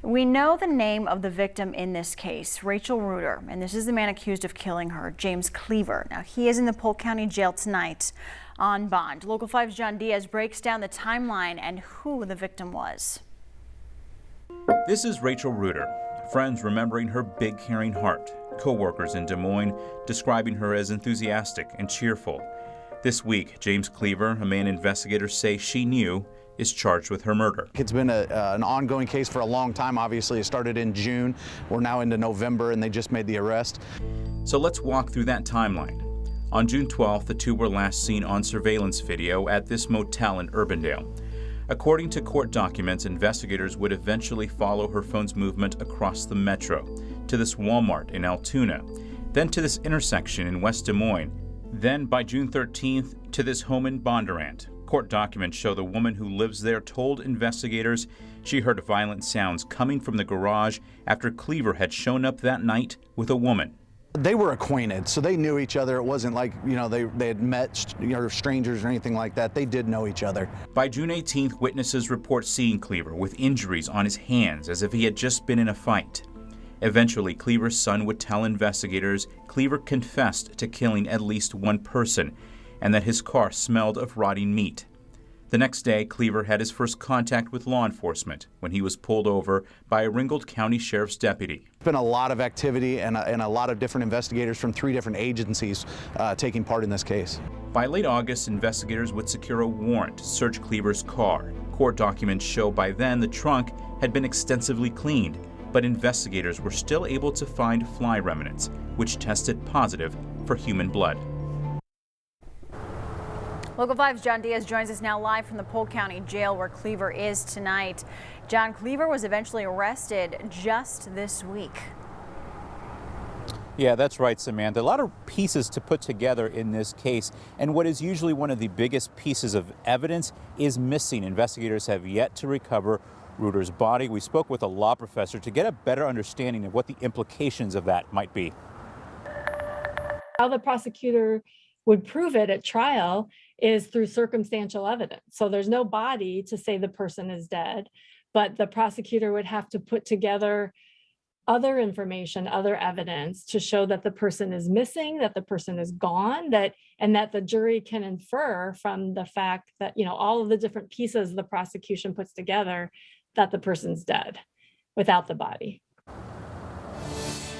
We know the name of the victim in this case, Rachel Reuter, and this is the man accused of killing her, James Klever. Now, he is in the Polk County Jail tonight on bond. Local 5's John Diaz breaks down the timeline and who the victim was. This is Rachel Reuter, friends remembering her big caring heart, co-workers in Des Moines describing her as enthusiastic and cheerful. This week, James Klever, a man investigators say she knew, is charged with her murder. It's been an ongoing case for a long time. Obviously, it started in June. We're now into November, and they just made the arrest. So let's walk through that timeline. On June 12th, the two were last seen on surveillance video at this motel in Urbandale. According to court documents, investigators would eventually follow her phone's movement across the metro, to this Walmart in Altoona, then to this intersection in West Des Moines, then by June 13th to this home in Bondurant. Court documents show the woman who lives there told investigators she heard violent sounds coming from the garage after Klever had shown up that night with a woman. They were acquainted, so they knew each other. It wasn't like, they had met, strangers or anything like that. They did know each other. By June 18th, witnesses report seeing Klever with injuries on his hands as if he had just been in a fight. Eventually, Klever's son would tell investigators Klever confessed to killing at least one person and that his car smelled of rotting meat. The next day, Klever had his first contact with law enforcement when he was pulled over by a Ringgold County Sheriff's deputy. There's been a lot of activity and a lot of different investigators from 3 different agencies taking part in this case. By late August, investigators would secure a warrant to search Klever's car. Court documents show by then the trunk had been extensively cleaned, but investigators were still able to find fly remnants, which tested positive for human blood. Local 5's John Diaz joins us now live from the Polk County Jail where Klever is tonight. John, Klever was eventually arrested just this week. Yeah, that's right, Samantha. A lot of pieces to put together in this case, and what is usually one of the biggest pieces of evidence is missing. Investigators have yet to recover Reuter's body. We spoke with a law professor to get a better understanding of what the implications of that might be. How the prosecutor would prove it at trial is through circumstantial evidence. So there's no body to say the person is dead, but the prosecutor would have to put together other information, other evidence to show that the person is missing, that the person is gone, and that the jury can infer from the fact that, all of the different pieces the prosecution puts together that the person's dead without the body.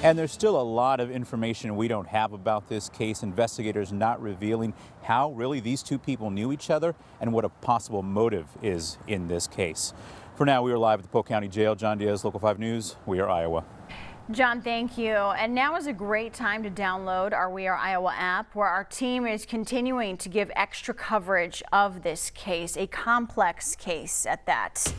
And there's still a lot of information we don't have about this case. Investigators not revealing how really these two people knew each other and what a possible motive is in this case. For now, we are live at the Polk County Jail. John Diaz, Local 5 News. We are Iowa. John, thank you. And now is a great time to download our We Are Iowa app, where our team is continuing to give extra coverage of this case, a complex case at that.